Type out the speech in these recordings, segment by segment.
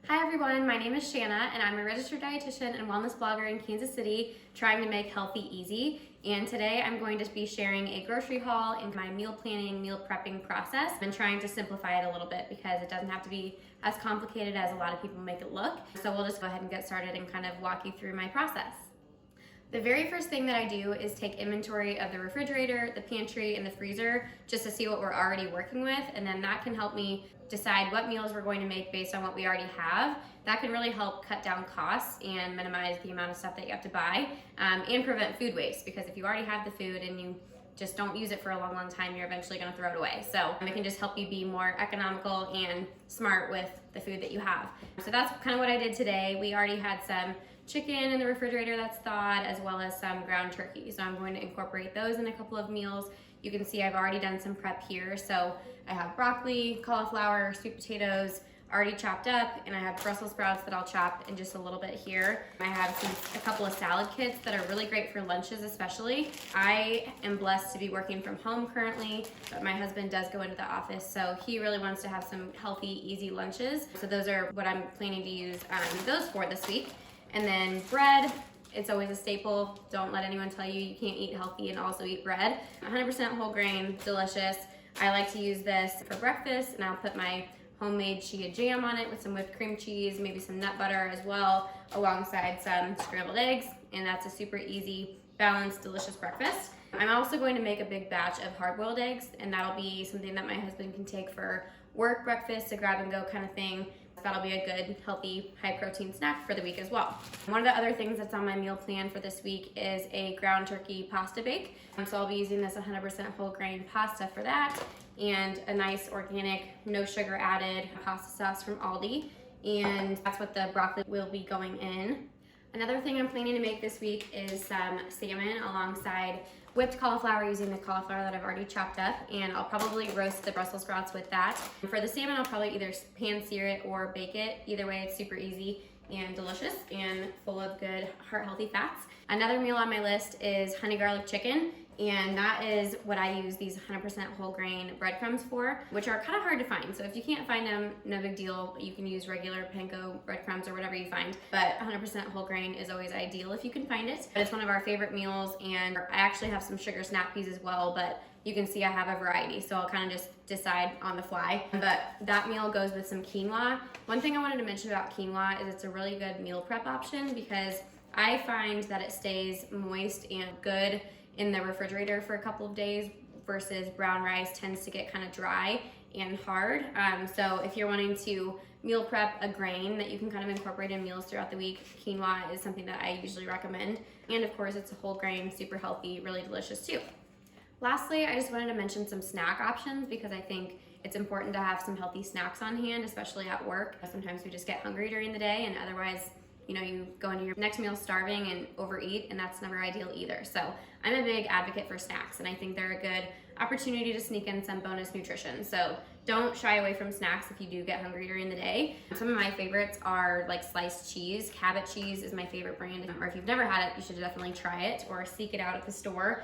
Hi everyone, my name is Shanna and I'm a registered dietitian and wellness blogger in Kansas City trying to make healthy easy. And today I'm going to be sharing a grocery haul and my meal planning, meal prepping process and trying to simplify it a little bit because it doesn't have to be as complicated as a lot of people make it look. So we'll just go ahead and get started and kind of walk you through my process. The very first thing that I do is take inventory of the refrigerator, the pantry, and the freezer just to see what we're already working with, and then that can help me decide what meals we're going to make based on what we already have. That can really help cut down costs and minimize the amount of stuff that you have to buy, and prevent food waste, because if you already have the food and you just don't use it for a long time, you're eventually going to throw it away. So it can just help you be more economical and smart with the food that you have. So that's kind of what I did today. We already had some chicken in the refrigerator that's thawed, as well as some ground turkey. So I'm going to incorporate those in a couple of meals. You can see I've already done some prep here. So I have broccoli, cauliflower, sweet potatoes already chopped up, and I have Brussels sprouts that I'll chop in just a little bit here. I have a couple of salad kits that are really great for lunches especially. I am blessed to be working from home currently, but my husband does go into the office, so he really wants to have some healthy, easy lunches. So those are what I'm planning to use those for this week. And then bread, it's always a staple. Don't let anyone tell you you can't eat healthy and also eat bread. 100% whole grain, delicious. I like to use this for breakfast, and I'll put my homemade chia jam on it with some whipped cream cheese, maybe some nut butter as well, alongside some scrambled eggs, and that's a super easy, balanced, delicious breakfast. I'm also going to make a big batch of hard-boiled eggs, and that'll be something that my husband can take for work breakfast, a grab-and-go kind of thing. That'll be a good, healthy, high-protein snack for the week as well. One of the other things that's on my meal plan for this week is a ground turkey pasta bake. So I'll be using this 100% whole grain pasta for that, and a nice organic, no sugar added pasta sauce from Aldi. And that's what the broccoli will be going in. Another thing I'm planning to make this week is some salmon alongside whipped cauliflower, using the cauliflower that I've already chopped up, and I'll probably roast the Brussels sprouts with that. For the salmon, I'll probably either pan sear it or bake it. Either way, it's super easy and delicious and full of good heart-healthy fats. Another meal on my list is honey garlic chicken, and that is what I use these 100% whole grain breadcrumbs for, which are kind of hard to find. So if you can't find them, no big deal. You can use regular panko breadcrumbs or whatever you find, but 100% whole grain is always ideal if you can find it. But it's one of our favorite meals, and I actually have some sugar snap peas as well, but you can see I have a variety, so I'll kind of just decide on the fly. But that meal goes with some quinoa. One thing I wanted to mention about quinoa is it's a really good meal prep option, because I find that it stays moist and good in the refrigerator for a couple of days, versus brown rice tends to get kind of dry and hard. So if you're wanting to meal prep a grain that you can kind of incorporate in meals throughout the week, quinoa is something that I usually recommend. And of course, it's a whole grain, super healthy, really delicious too. Lastly, I just wanted to mention some snack options, because I think it's important to have some healthy snacks on hand, especially at work. Sometimes we just get hungry during the day, and otherwise, you go into your next meal starving and overeat, and that's never ideal either. So I'm a big advocate for snacks, and I think they're a good opportunity to sneak in some bonus nutrition. So don't shy away from snacks if you do get hungry during the day. Some of my favorites are like sliced cheese. Cabot cheese is my favorite brand, or if you've never had it, you should definitely try it or seek it out at the store.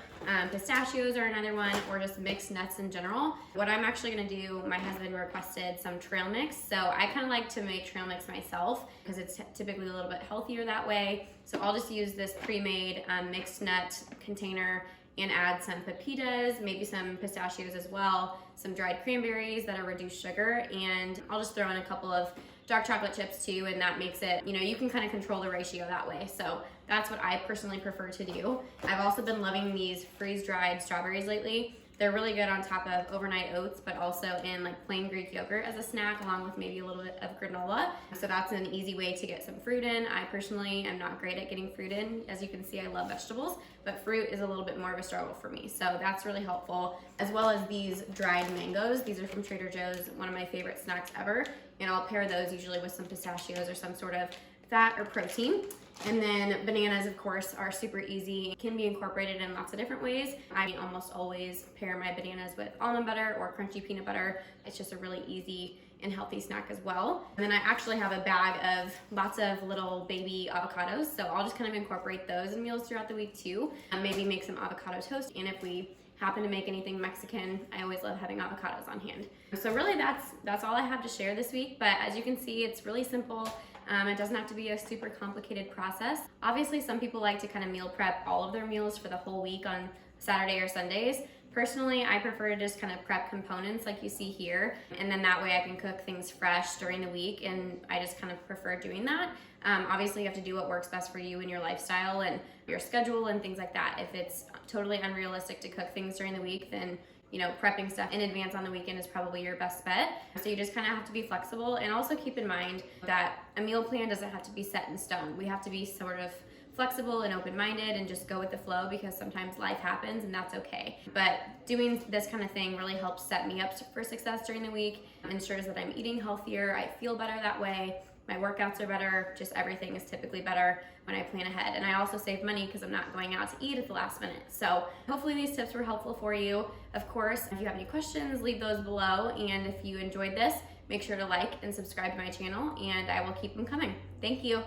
Pistachios are another one, or just mixed nuts in general. What I'm actually gonna do, my husband requested some trail mix, so I kind of like to make trail mix myself because it's typically a little bit healthier that way. So I'll just use this pre-made mixed nut container and add some pepitas, maybe some pistachios as well, some dried cranberries that are reduced sugar, and I'll just throw in a couple of dark chocolate chips too, and that makes it, you can kind of control the ratio that way. So that's what I personally prefer to do. I've also been loving these freeze-dried strawberries lately. They're really good on top of overnight oats, but also in like plain Greek yogurt as a snack, along with maybe a little bit of granola. So that's an easy way to get some fruit in. I personally am not great at getting fruit in. As you can see, I love vegetables, but fruit is a little bit more of a struggle for me. So that's really helpful, as well as these dried mangoes. These are from Trader Joe's, one of my favorite snacks ever. And I'll pair those usually with some pistachios or some sort of fat or protein. And then bananas, of course, are super easy. Can be incorporated in lots of different ways. I almost always pair my bananas with almond butter or crunchy peanut butter. It's just a really easy and healthy snack as well. And then I actually have a bag of lots of little baby avocados, so I'll just kind of incorporate those in meals throughout the week too. Maybe make some avocado toast, and if we happen to make anything Mexican, I always love having avocados on hand. So really that's all I have to share this week, but as you can see, it's really simple. It doesn't have to be a super complicated process. Obviously, some people like to kind of meal prep all of their meals for the whole week on Saturday or Sundays. Personally, I prefer to just kind of prep components like you see here, and then that way I can cook things fresh during the week, and I just kind of prefer doing that. Obviously, you have to do what works best for you and your lifestyle and your schedule and things like that. If it's totally unrealistic to cook things during the week, then prepping stuff in advance on the weekend is probably your best bet. So you just kind of have to be flexible, and also keep in mind that a meal plan doesn't have to be set in stone. We have to be sort of flexible and open-minded and just go with the flow, because sometimes life happens and that's okay. But doing this kind of thing really helps set me up for success during the week, ensures that I'm eating healthier, I feel better that way, my workouts are better, just everything is typically better when I plan ahead. And I also save money because I'm not going out to eat at the last minute. So hopefully these tips were helpful for you. Of course, if you have any questions, leave those below. And if you enjoyed this, make sure to like and subscribe to my channel, and I will keep them coming. Thank you.